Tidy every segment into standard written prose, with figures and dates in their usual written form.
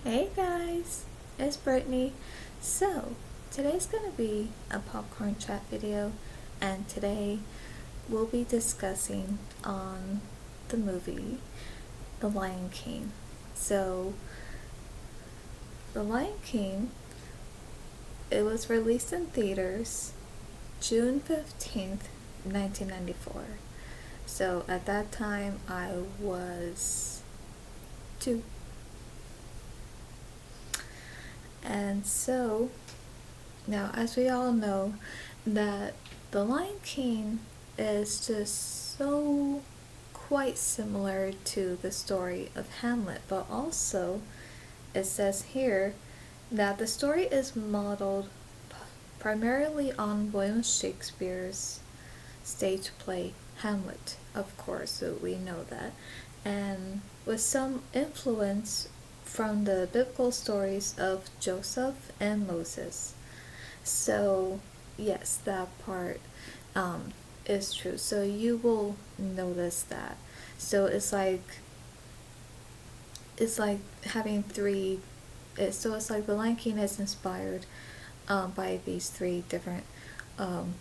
Hey guys, it's Brittany. So, today's gonna be a popcorn chat video, and today we'll be discussing on the movie The Lion King. So, The Lion King, it was released in theaters June 15th, 1994. So, at that time, I was 2. And so, now as we all know, that The Lion King is just so quite similar to the story of Hamlet, but also it says here that the story is modeled primarily on William Shakespeare's stage play Hamlet, of course, so we know that, and with some influence from the biblical stories of Joseph and Moses. So, yes, that part is true. So, you will notice that. So, it's like having three. So, it's like The Lion King is inspired by these three different um,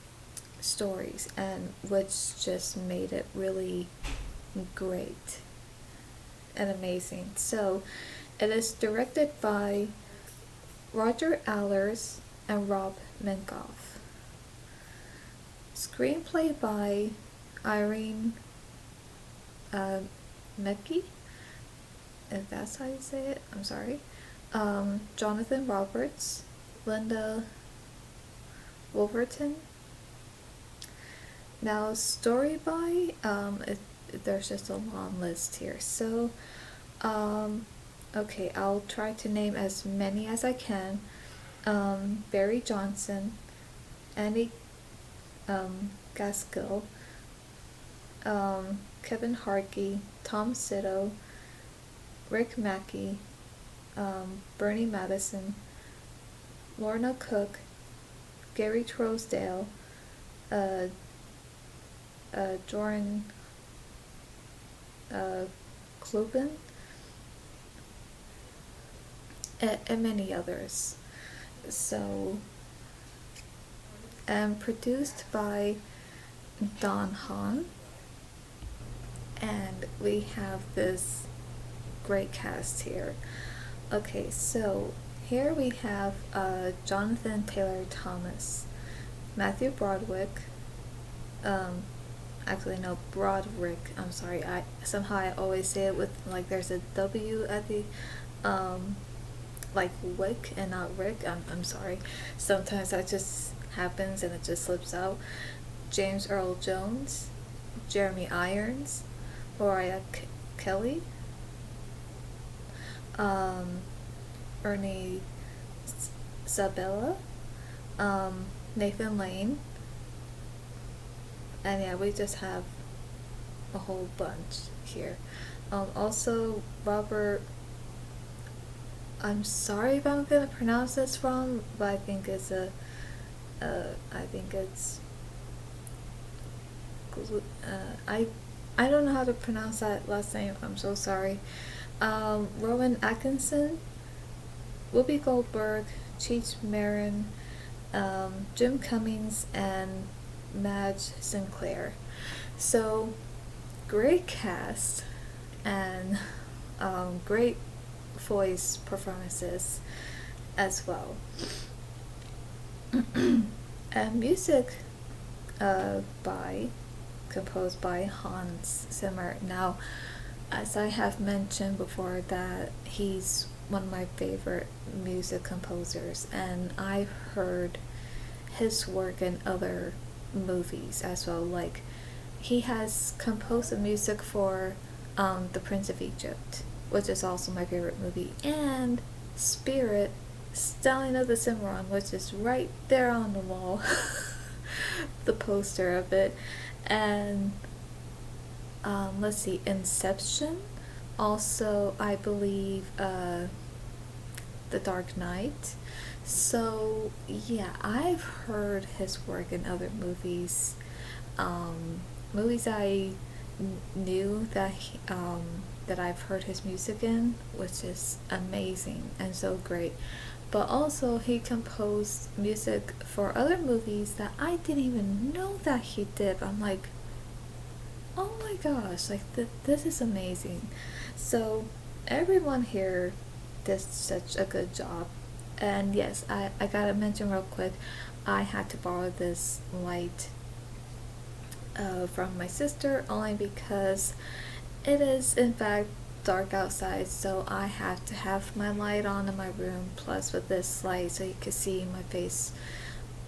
stories, and which just made it really great and amazing. So, it is directed by Roger Allers and Rob Minkoff. Screenplay by Irene Mecki, if that's how you say it, I'm sorry. Jonathan Roberts, Linda Wolverton. Now, story by, there's just a long list here. So, okay, I'll try to name as many as I can. Barry Johnson, Andy Gaskill, Kevin Harkey, Tom Sito, Rick Mackey, Bernie Madison, Lorna Cook, Gary Trousdale, Joran Klubin, and many others. So, and produced by Don Hahn, and we have this great cast here. Okay, so here we have Jonathan Taylor Thomas, Matthew Broderick, actually no, Broderick, I'm sorry, I always say it with like there's a W at the like Wick and not Rick. I'm sorry, sometimes that just happens and it just slips out. James Earl Jones, Jeremy Irons, Mariah Kelly, Ernie Sabella, Nathan Lane, and yeah, we just have a whole bunch here. Also, Robert. I'm sorry if I'm gonna pronounce this wrong, but I think it's I think it's. I don't know how to pronounce that last name. I'm so sorry. Rowan Atkinson, Whoopi Goldberg, Cheech Marin, Jim Cummings, and Madge Sinclair. So, great cast and great voice performances as well. And music composed by Hans Zimmer. Now, as I have mentioned before, that he's one of my favorite music composers, and I've heard his work in other movies as well. Like, he has composed the music for The Prince of Egypt, which is also my favorite movie, and Spirit, Stallion of the Cimarron, which is right there on the wall, the poster of it, and let's see, Inception, also I believe The Dark Knight. So yeah, I've heard his work in other movies, movies I knew that I've heard his music in, which is amazing and so great. But also, he composed music for other movies that I didn't even know that he did. I'm like, oh my gosh, like this is amazing. So, everyone here did such a good job. And yes, I gotta mention real quick, I had to borrow this light from my sister only because it is in fact dark outside, so I have to have my light on in my room, plus with this light so you can see my face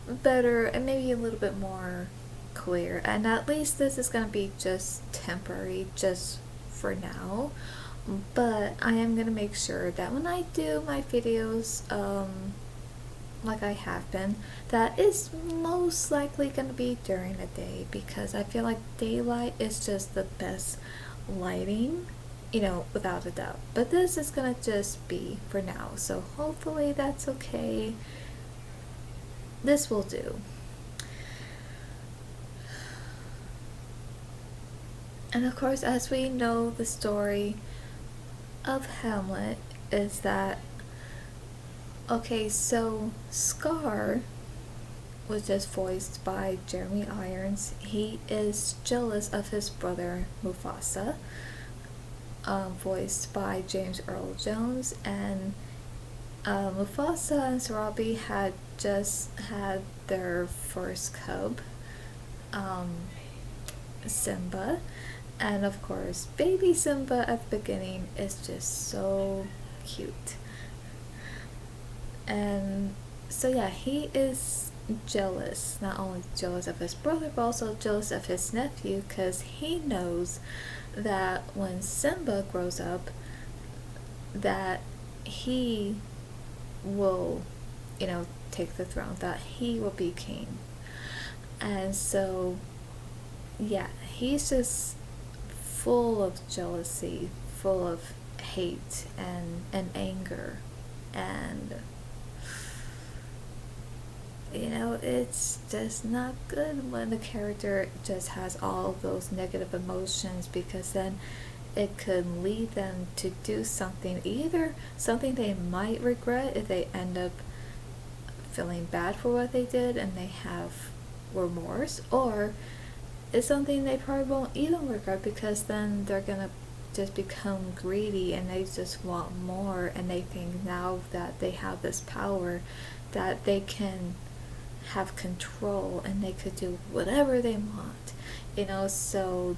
better and maybe a little bit more clear. And at least this is going to be just temporary, just for now, but I am going to make sure that when I do my videos, like I have been, that is most likely going to be during the day, because I feel like daylight is just the best lighting, without a doubt. But this is going to just be for now, so hopefully that's okay. This will do. And of course, as we know, the story of Hamlet is that, okay, so Scar was just voiced by Jeremy Irons. He is jealous of his brother Mufasa, voiced by James Earl Jones. And Mufasa and Sarabi had just had their first cub, Simba. And of course, baby Simba at the beginning is just so cute. And so yeah, he is jealous, not only jealous of his brother, but also jealous of his nephew, because he knows that when Simba grows up, that he will, take the throne, that he will be king. And so, yeah, he's just full of jealousy, full of hate and anger. And it's just not good when the character just has all of those negative emotions, because then it could lead them to do something, either something they might regret if they end up feeling bad for what they did and they have remorse, or it's something they probably won't even regret, because then they're gonna just become greedy and they just want more, and they think now that they have this power that they can have control and they could do whatever they want, so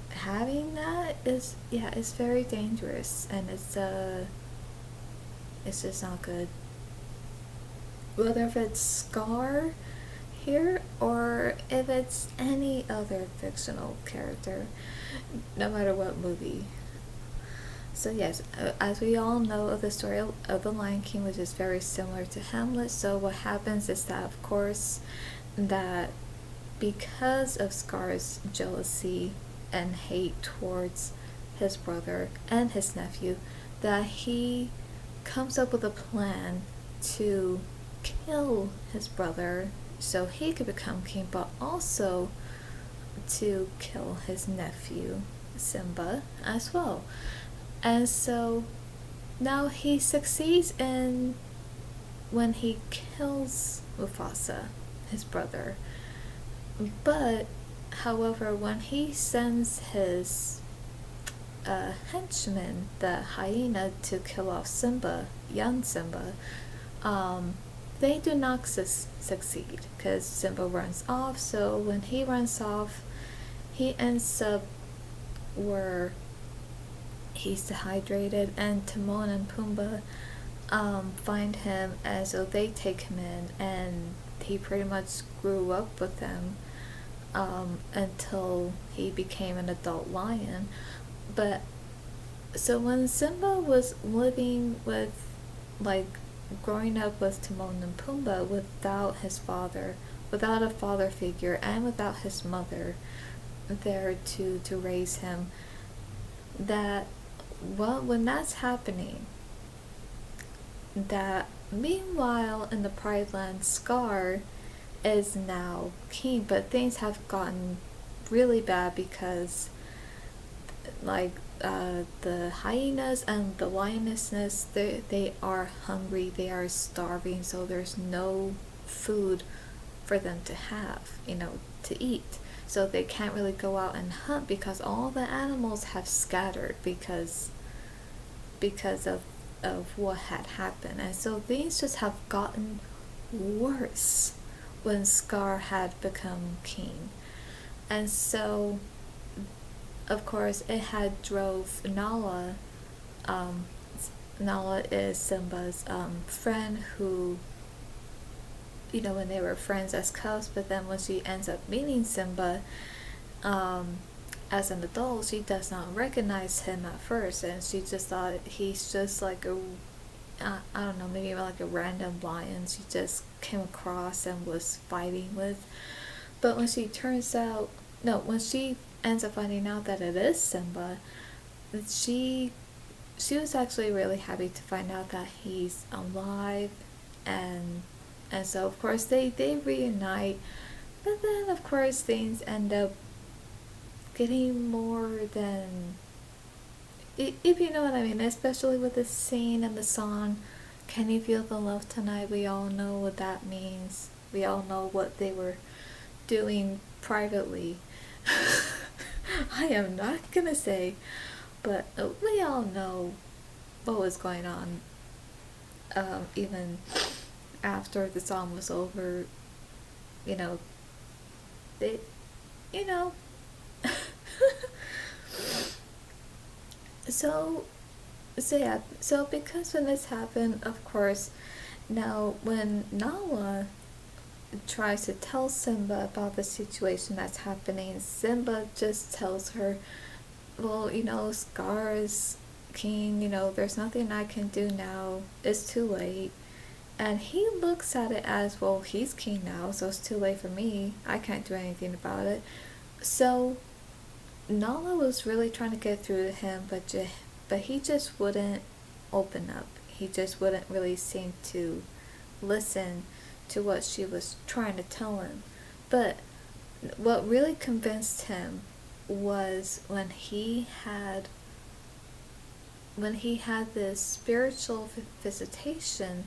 having that is, it's very dangerous, and it's just not good. Whether if it's Scar here or if it's any other fictional character, no matter what movie. So yes, as we all know of the story of The Lion King, which is very similar to Hamlet, so what happens is that, of course, that because of Scar's jealousy and hate towards his brother and his nephew, that he comes up with a plan to kill his brother so he could become king, but also to kill his nephew Simba as well. And so now he succeeds in when he kills Mufasa, his brother. But however, when he sends his henchman, the hyena, to kill off Simba, young Simba, they do not succeed, because Simba runs off. So when he runs off, he ends up where he's dehydrated, and Timon and Pumbaa find him, and so they take him in, and he pretty much grew up with them until he became an adult lion. But so when Simba was living with, growing up with Timon and Pumbaa without his father, without a father figure, and without his mother there to raise him, that, well, when that's happening, that meanwhile in the Pride Land, Scar is now king, but things have gotten really bad, because the hyenas and the lionesses, they are hungry, they are starving, so there's no food for them to have, to eat. So they can't really go out and hunt because all the animals have scattered because of what had happened. And so things just have gotten worse when Scar had become king. And so, of course, it had drove Nala. Um, Nala is Simba's friend who, when they were friends as cubs, but then when she ends up meeting Simba, um, as an adult, she does not recognize him at first, and she just thought he's just like I don't know, maybe like a random lion she just came across and was fighting with. But when she turns out, no, when she ends up finding out that it is Simba, she she was actually really happy to find out that he's alive, and and so of course they reunite, but then of course things end up getting more than, if you know what I mean, especially with the scene and the song "Can You Feel the Love Tonight." We all know what that means. We all know what they were doing privately. I am not gonna say, but we all know what was going on, even after the song was over. You know, they, you know. so so because when this happened, of course, now when Nala tries to tell Simba about the situation that's happening, Simba just tells her, well, Scar is king, there's nothing I can do now, it's too late. And he looks at it as, well, he's king now, so it's too late for me, I can't do anything about it. So Nala was really trying to get through to him, but he just wouldn't open up. He just wouldn't really seem to listen to what she was trying to tell him. But what really convinced him was when he had this spiritual visitation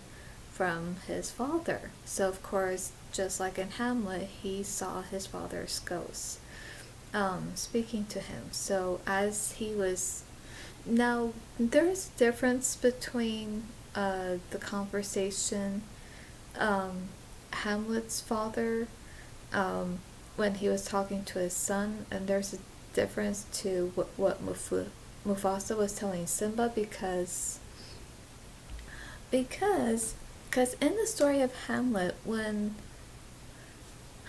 from his father. So of course, just like in Hamlet, he saw his father's ghost, speaking to him. So as he was, now there's a difference between the conversation, Hamlet's father, when he was talking to his son, and there's a difference to what Mufasa was telling Simba, because in the story of Hamlet, when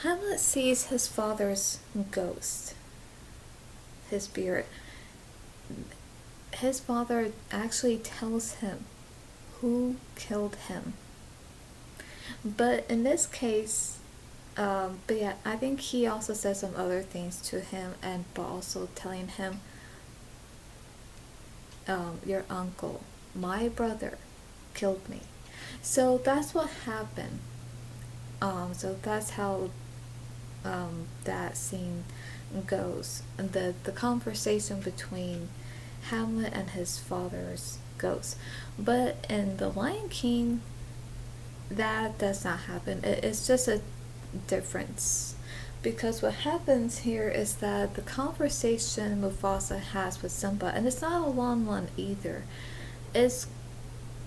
Hamlet sees his father's ghost, his spirit, his father actually tells him who killed him. But in this case, but yeah, I think he also said some other things to him, but also telling him, your uncle, my brother, killed me. So that's what happened. So that's how that scene goes. The conversation between Hamlet and his father's ghost. But in The Lion King, that does not happen. It's just a difference. Because what happens here is that the conversation Mufasa has with Simba, and it's not a long one either, is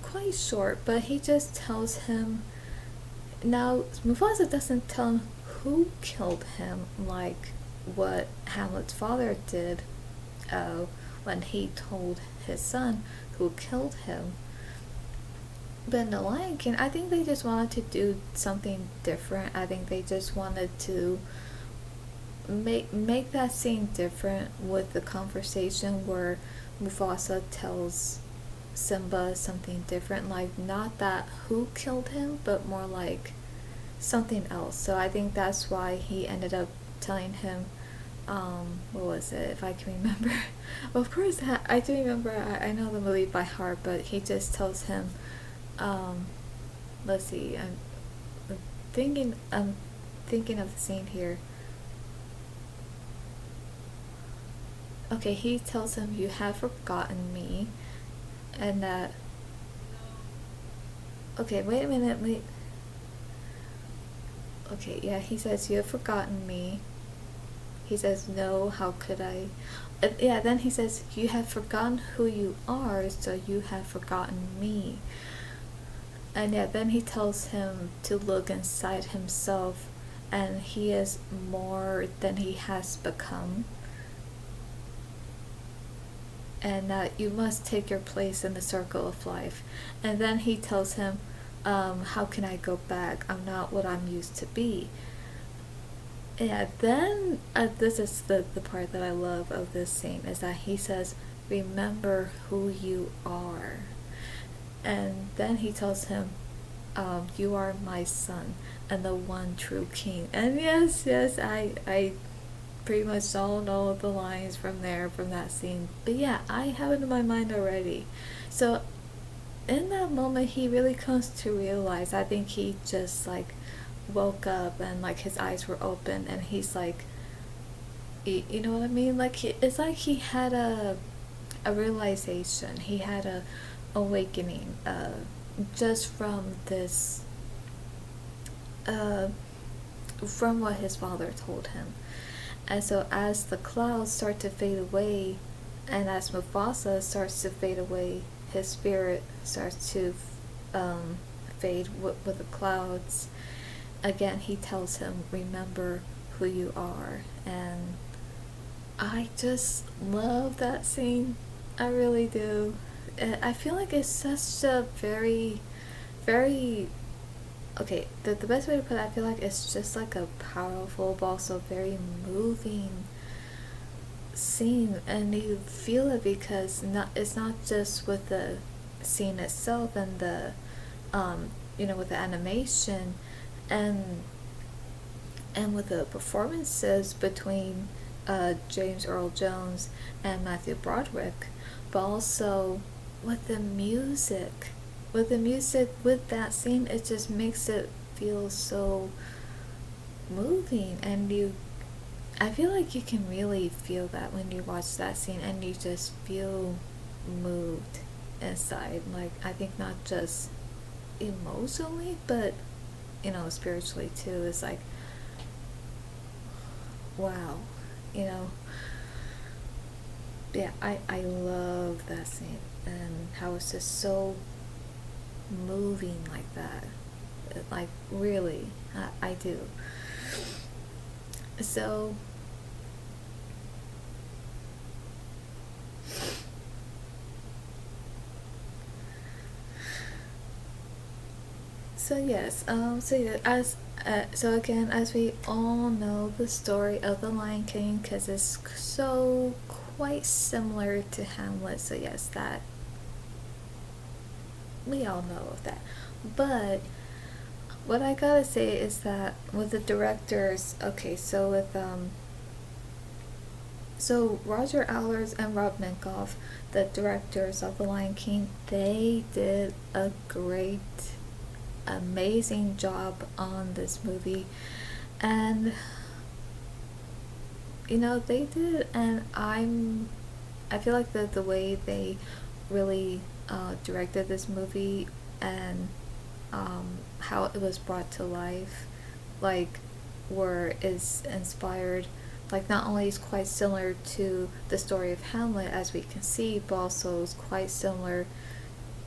quite short, but he just tells him. Now, Mufasa doesn't tell him who killed him, like what Hamlet's father did, when he told his son who killed him. But in The Lion King, I think they just wanted to do something different. I think they just wanted to make that scene different with the conversation where Mufasa tells Simba something different, like not that who killed him, but more like something else. So I think that's why he ended up telling him, what was it, if I can remember. Of course, I do remember, I know the movie by heart, but he just tells him, let's see, I'm thinking of the scene here. okay, he tells him, "You have forgotten me," and that. Okay, wait a minute, wait. Okay, yeah, he says, "You have forgotten me." He says, "No, how could I?" Yeah, then he says, "You have forgotten who you are, so you have forgotten me." And yeah, then he tells him to look inside himself, and he is more than he has become, and that you must take your place in the circle of life. And then he tells him, "How can I go back? I'm not what I'm used to be." Yeah, then this is the part that I love of this scene is that he says, "Remember who you are." And then he tells him, "You are my son and the one true king." And yes, I pretty much all know the lines from there, from that scene. But yeah, I have it in my mind already. So in that moment, he really comes to realize, I think he just like woke up and like his eyes were open and he's like, you know what I mean? Like it's like he had a realization. He had a awakening just from this uh, from what his father told him. And so as the clouds start to fade away, and as Mufasa starts to fade away, his spirit starts to um, fade with the clouds. Again, he tells him, "Remember who you are." And I just love that scene. I really do. I feel like it's such a very, very okay, the best way to put it, I feel like it's just like a powerful but also very moving scene, and you feel it because it's not just with the scene itself and the with the animation and with the performances between James Earl Jones and Matthew Broderick, but also with the music. With the music, with that scene, it just makes it feel so moving, and I feel like you can really feel that when you watch that scene, and you just feel moved inside. Like, I think not just emotionally, but spiritually too. It's like, wow, you know. Yeah, I love that scene and how it's just so moving like that. Like, really, I do. So, yes, so yeah, so again, as we all know the story of the Lion King, because it's so quite similar to Hamlet, so yes, that we all know of that. But what I gotta say is that with the directors, okay, so with so Roger Allers and Rob Minkoff, the directors of The Lion King, they did a great, amazing job on this movie, and they did, and I feel like the way they really directed this movie and how it was brought to life, like, where is inspired, like, not only is quite similar to the story of Hamlet as we can see, but also is quite similar,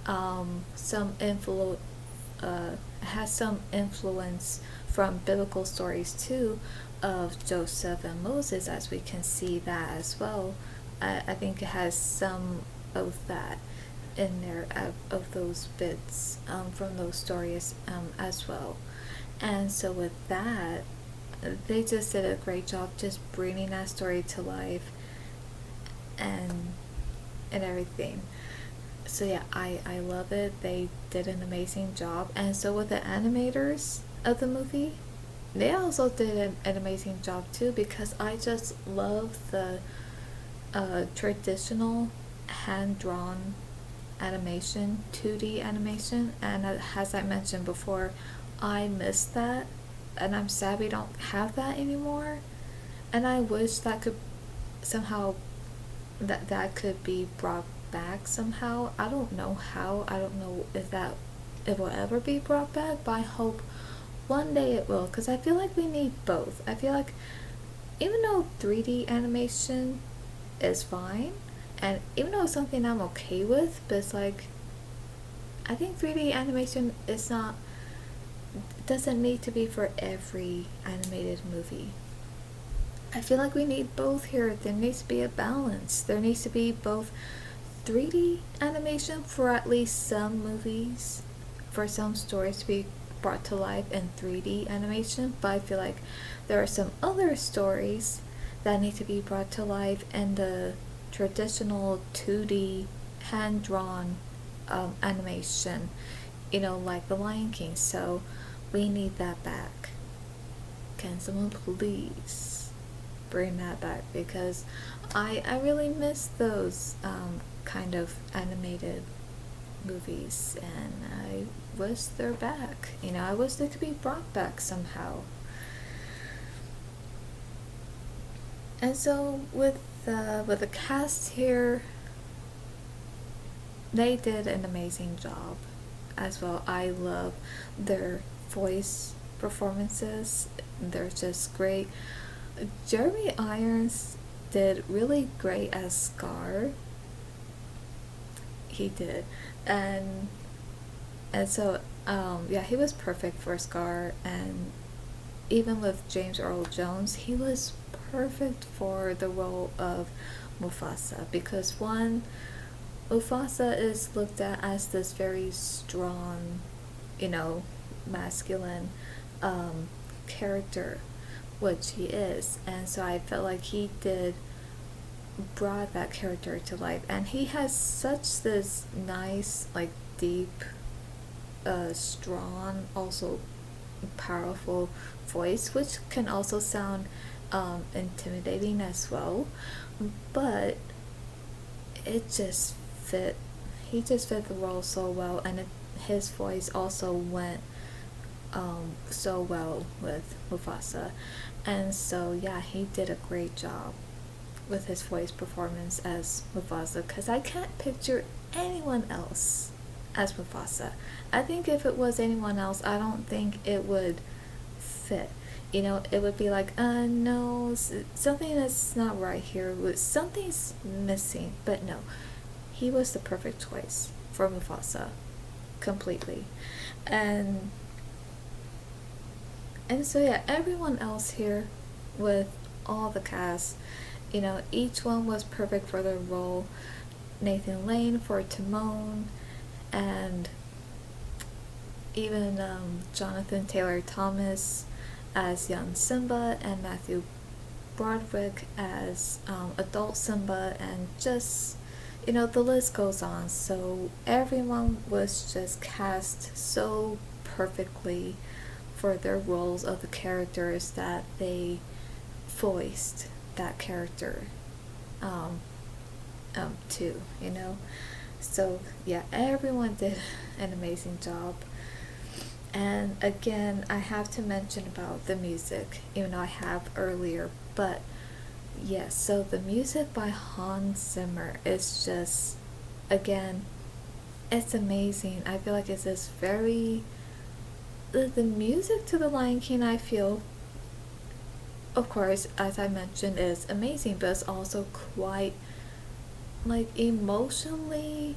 some influ has some influence from biblical stories too, of Joseph and Moses, as we can see that as well. I think it has some of that in there, of those bits from those stories as well. And so with that, they just did a great job just bringing that story to life and everything. So yeah, I love it. They did an amazing job. And so with the animators of the movie, they also did an amazing job too, because I just love the traditional hand-drawn animation, 2D animation, and as I mentioned before, I miss that, and I'm sad we don't have that anymore, and I wish that could somehow that could be brought back somehow. I don't know how. I don't know if that it will ever be brought back, but I hope one day it will, because I feel like we need both. I feel like even though 3D animation is fine, and even though it's something I'm okay with, but it's like I think 3D animation is not doesn't need to be for every animated movie. I feel like we need both here. There needs to be a balance. There needs to be both 3D animation for at least some movies, for some stories to be brought to life in 3D animation, but I feel like there are some other stories that need to be brought to life in the traditional 2D hand-drawn animation, like The Lion King. So we need that back. Can someone please bring that back? Because I really miss those kind of animated movies, and I wish they're back. I wish they could be brought back somehow. And so with the cast here, they did an amazing job as well. I love their voice performances. They're just great. Jeremy Irons did really great as Scar. He did. And so yeah, he was perfect for Scar. And even with James Earl Jones, he was perfect for the role of Mufasa, because one, Mufasa is looked at as this very strong, masculine character, which he is, and so I felt like he did brought that character to life, and he has such this nice, like, deep, strong, also powerful voice, which can also sound intimidating as well, but it just fit. He just fit the role so well, and his voice also went so well with Mufasa, and so yeah, he did a great job with his voice performance as Mufasa, because I can't picture anyone else as Mufasa. I think if it was anyone else, I don't think it would fit. It would be like, no, something that's not right here. Something's missing. But no, he was the perfect choice for Mufasa, completely. And so yeah, everyone else here, with all the cast, each one was perfect for their role. Nathan Lane for Timon, and even Jonathan Taylor Thomas as young Simba, and Matthew Broderick as adult Simba, and just, the list goes on. So everyone was just cast so perfectly for their roles of the characters that they voiced that character to. So yeah, everyone did an amazing job. And again, I have to mention about the music, even though I have earlier, but yes, so the music by Hans Zimmer is just, again, it's amazing. I feel like it's this very, the music to The Lion King, I feel, of course, as I mentioned, is amazing, but it's also quite, like, emotionally,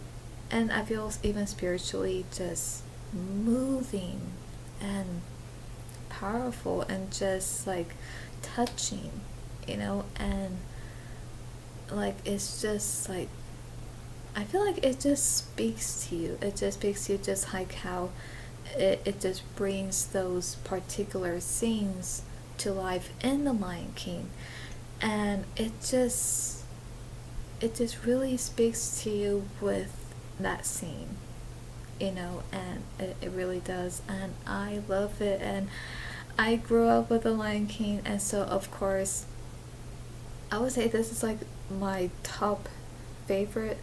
and I feel even spiritually, just moving and powerful, and just like touching, and like, it's just like, I feel like it just speaks to you. It just speaks to you, just like how it just brings those particular scenes to life in The Lion King, and it just really speaks to you with that scene, and it really does, and I love it. And I grew up with The Lion King, and so of course I would say this is like my top favorite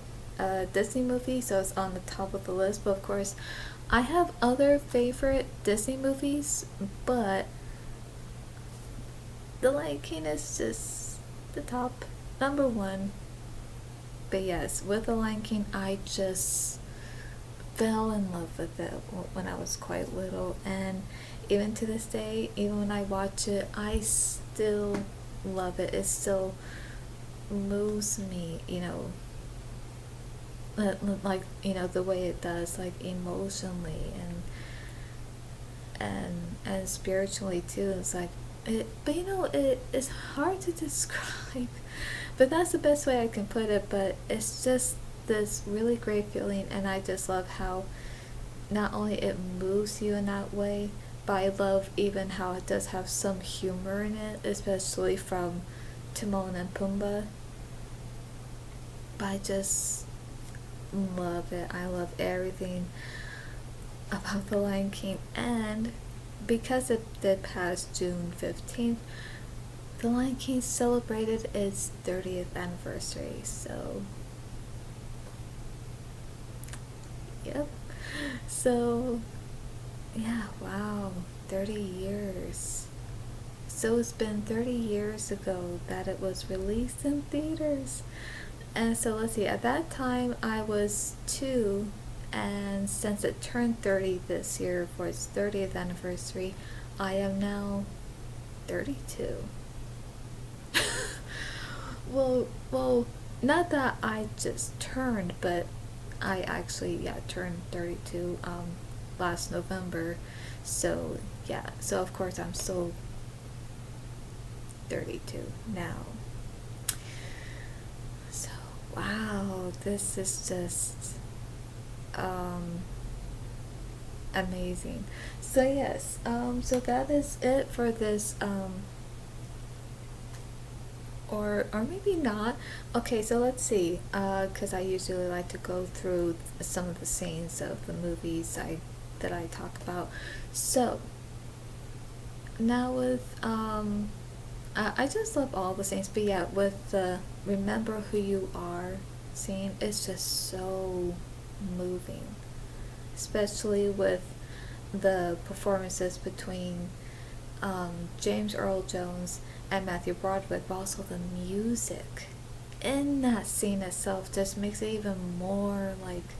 Disney movie, so it's on the top of the list. But of course I have other favorite Disney movies, but The Lion King is just the top number one But yes, with The Lion King, I just fell in love with it when I was quite little, and even to this day, even when I watch it, I still love it. It still moves me, like, the way it does, like emotionally and spiritually too. It's like it, but it's hard to describe, but that's the best way I can put it. But it's just this really great feeling, and I just love how not only it moves you in that way, but I love even how it does have some humor in it, especially from Timon and Pumbaa. But I just love it. I love everything about The Lion King, and because it did pass June 15th, The Lion King celebrated its 30th anniversary, so yep. So yeah, wow, 30 years. So it's been 30 years ago that it was released in theaters. And so let's see, at that time I was 2, and since it turned 30 this year for its 30th anniversary, I am now 32. well, not that I just turned, but I actually, yeah, turned 32 last November. So yeah, so of course I'm still 32 now. So wow, this is just amazing. So yes, so that is it for this or maybe not. Okay, so let's see, because I usually like to go through some of the scenes of the movies that I talk about. So now with I just love all the scenes, but yeah, with the "Remember Who You Are" scene, it's just so moving, especially with the performances between James Earl Jones and Matthew Broderick, but also the music in that scene itself just makes it even more like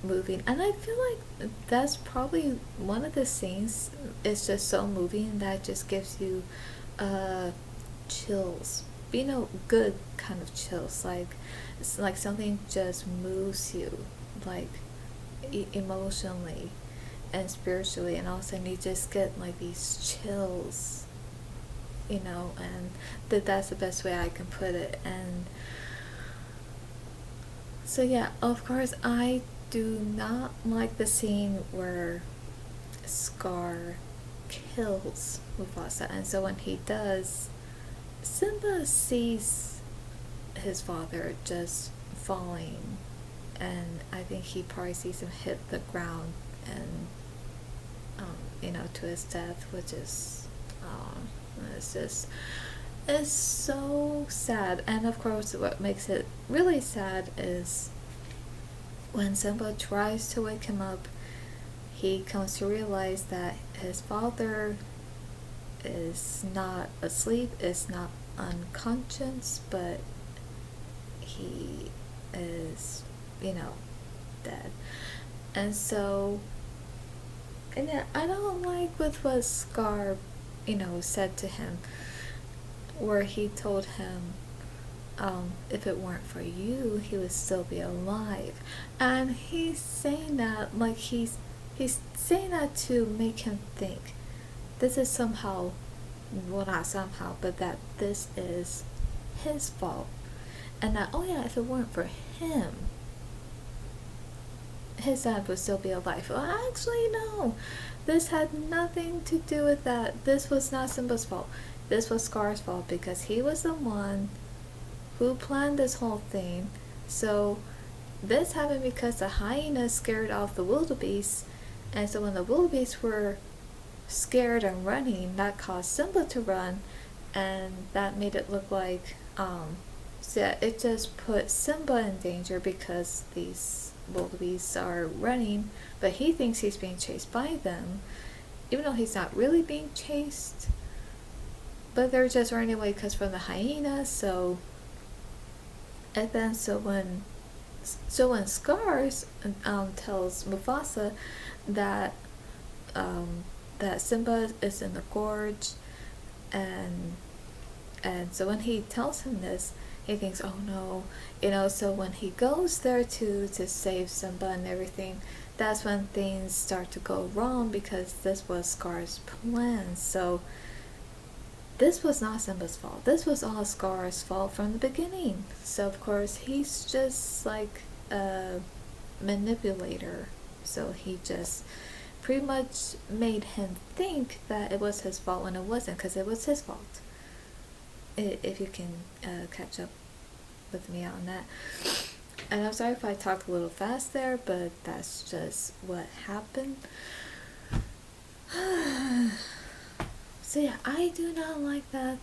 moving. And I feel like that's probably one of the scenes is just so moving that just gives you chills, good kind of chills, like it's like something just moves you, like emotionally and spiritually, and all of a sudden you just get like these chills, and that's the best way I can put it. And so yeah, of course I do not like the scene where Scar kills Mufasa, and so when he does, Simba sees his father just falling, and I think he probably sees him hit the ground and to his death, which is it's so sad. And of course what makes it really sad is when Simba tries to wake him up, he comes to realize that his father is not asleep, is not unconscious, but he is, dead. And so, and yeah, I don't like with what Scar, said to him, where he told him, if it weren't for you, he would still be alive. And he's saying that like he's saying that to make him think this is somehow, well, not somehow, but that this is his fault, and that, oh yeah, if it weren't for him, his dad would still be alive. Well, actually, no. This had nothing to do with that. This was not Simba's fault. This was Scar's fault, because he was the one who planned this whole thing. So this happened because the hyenas scared off the wildebeest, and so when the wildebeest were scared and running, that caused Simba to run, and that made it look like so yeah, it just put Simba in danger because these wildebeests are running, but he thinks he's being chased by them, even though he's not really being chased, but they're just running away because from the hyenas. So and then so when So when Scars tells Mufasa that that Simba is in the gorge, and so when he tells him this, he thinks, oh no, So when he goes there to save Simba and everything, that's when things start to go wrong, because this was Scar's plan. So this was not Simba's fault. This was all Scar's fault from the beginning. So of course he's just like a manipulator. So he just pretty much made him think that it was his fault when it wasn't, because it was his fault. If you can catch up with me on that. And I'm sorry if I talked a little fast there, but that's just what happened. So yeah, I do not like that.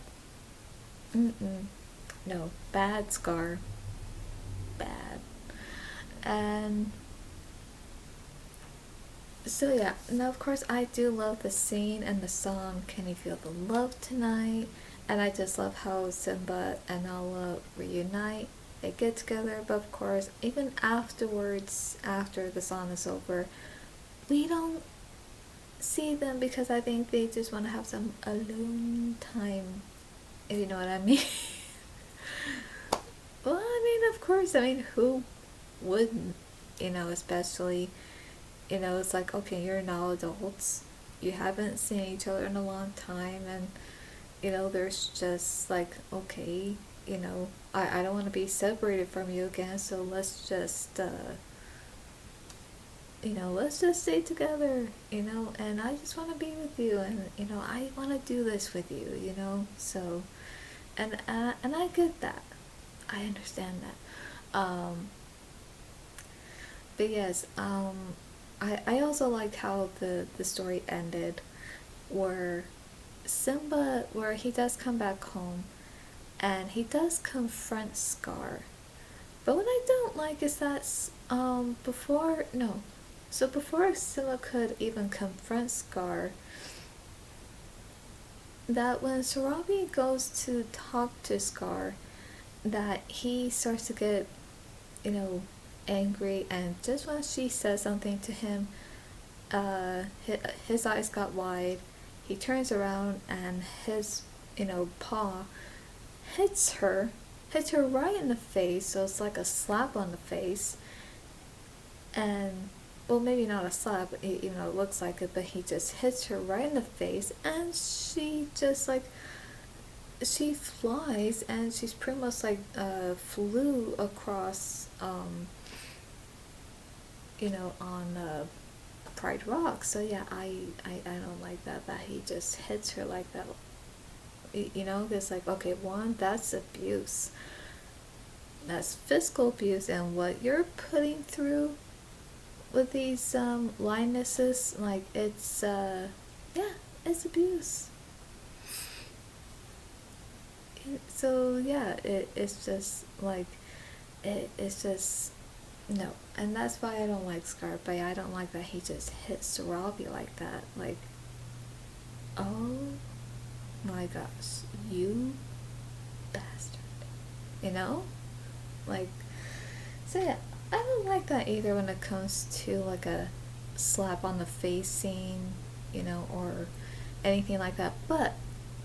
No, bad Scar. Bad. And so yeah, now of course I do love the scene and the song Can You Feel the Love Tonight? And I just love how Simba and Nala reunite. They get together, but of course, even afterwards, after the song is over, we don't see them, because I think they just want to have some alone time, if you know what I mean. Well, I mean, of course, who wouldn't, especially, it's like, okay, you're now adults, you haven't seen each other in a long time, and there's just like, okay, I don't want to be separated from you again, so let's just let's just stay together, and I just want to be with you, and I want to do this with you, so, and I get that, I understand that, but yes, I also liked how the story ended, where Simba, where he does come back home, and he does confront Scar. But what I don't like is that before Simba could even confront Scar, that when Sarabi goes to talk to Scar, that he starts to get, angry, and just when she says something to him, his eyes got wide. He turns around and his, paw hits her right in the face, so it's like a slap on the face. And, well, maybe not a slap, even though it looks like it, but he just hits her right in the face, and she just, like, she flies, and she's pretty much, like, flew across, on, Pride Rock. So yeah, I don't like that he just hits her like that. It's like, okay, one, that's abuse, that's physical abuse, and what you're putting through with these lionesses, like, it's yeah, it's abuse. So yeah, it's just like, it's just, no. And that's why I don't like Scar, but I don't like that he just hit Sarabi like that. Like, oh my gosh, you bastard. Like, so yeah, I don't like that either when it comes to like a slap on the face scene, or anything like that. But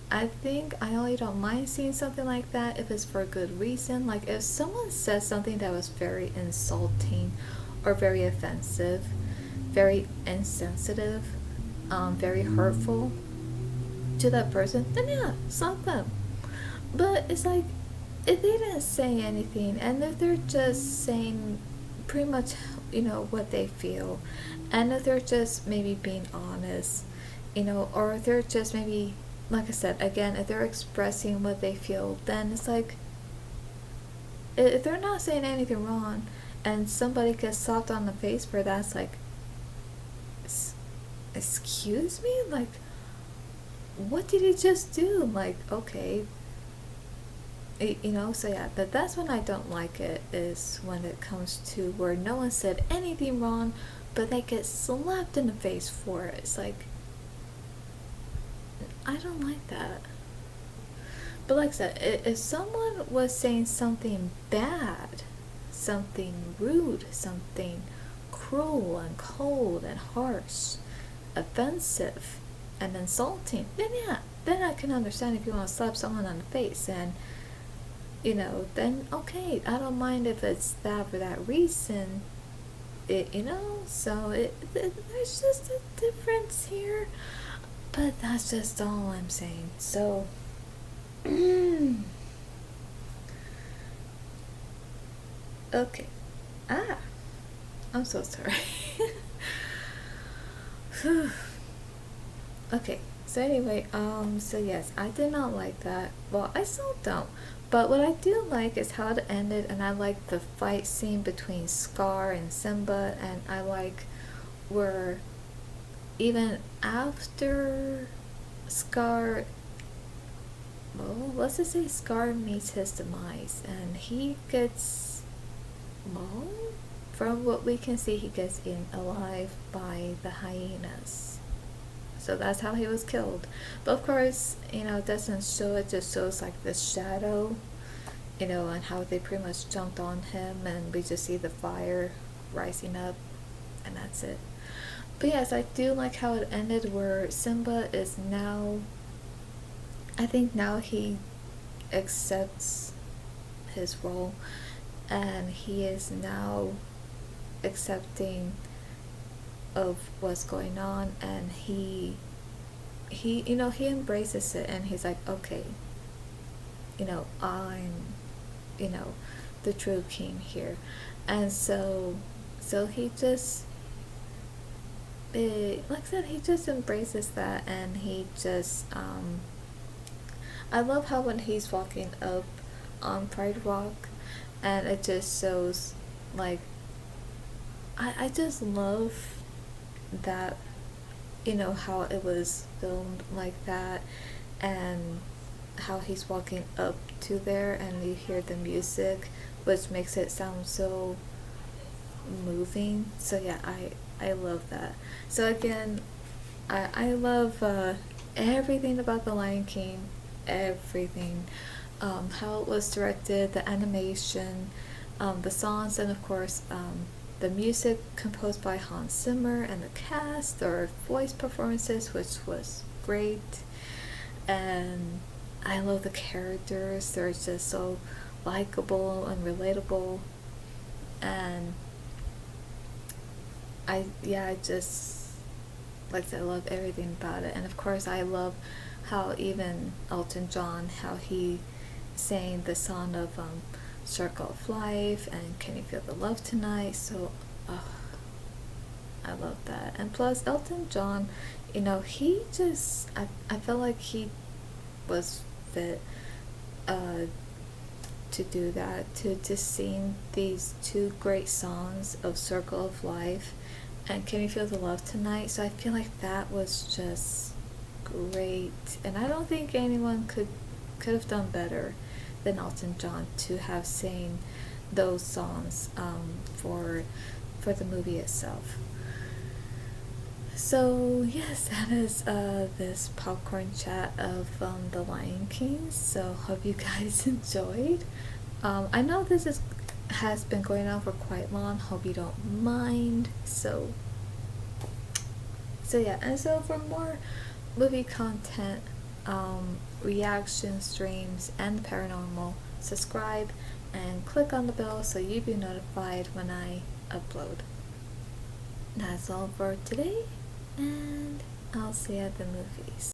I think I only don't mind seeing something like that if it's for a good reason. Like, if someone says something that was very insulting or very offensive, very insensitive, very hurtful to that person, then yeah, slap them. But it's like, if they didn't say anything, and if they're just saying pretty much, what they feel, and if they're just maybe being honest, or if they're just maybe, like I said, again, if they're expressing what they feel, then it's like, if they're not saying anything wrong, and somebody gets slapped on the face for that, it's like, excuse me? Like, what did he just do? Like, okay. So yeah, but that's when I don't like it, is when it comes to where no one said anything wrong, but they get slapped in the face for it. It's like, I don't like that. But like I said, if someone was saying something bad, something rude, something cruel and cold and harsh, offensive and insulting, then yeah, then I can understand if you want to slap someone on the face, and then okay, I don't mind if it's that for that reason. So there's just a difference here, but that's just all I'm saying. So, okay. Ah, I'm so sorry. Okay, so anyway, so yes, I did not like that. Well, I still don't. But what I do like is how it ended, and I like the fight scene between Scar and Simba, and I like where even after Scar, well, let's just say Scar meets his demise, and he gets, well, from what we can see, he gets eaten alive by the hyenas. So that's how he was killed. But of course, it doesn't show it, just shows like the shadow, and how they pretty much jumped on him, and we just see the fire rising up, and that's it. But yes, I do like how it ended where Simba is now, I think now he accepts his role, and he is now accepting of what's going on, and he embraces it, and he's like, okay, I'm the true king here. And so he just, like I said, he just embraces that, and he just I love how when he's walking up on Pride Rock, and it just shows, like, I just love that, how it was filmed like that, and how he's walking up to there, and you hear the music, which makes it sound so moving. So yeah, I love that. So again, I love everything about The Lion King, everything, how it was directed, the animation, the songs, and of course the music composed by Hans Zimmer, and the cast, their voice performances, which was great. And I love the characters, they're just so likable and relatable. And I just, like I said, I love everything about it. And of course I love how even Elton John, how he sang the song of Circle of Life and Can You Feel the Love Tonight. So I love that. And plus Elton John, he just, I felt like he was fit to do that, to just sing these two great songs of Circle of Life and Can You Feel the Love Tonight. So I feel like that was just great, and I don't think anyone could have done better than Elton John to have sang those songs for the movie itself. So yes, that is this popcorn chat of The Lion King. So hope you guys enjoyed. I know this has been going on for quite long. Hope you don't mind. So yeah, and so for more movie content, reaction streams, and paranormal, subscribe and click on the bell so you'll be notified when I upload. That's all for today, and I'll see you at the movies.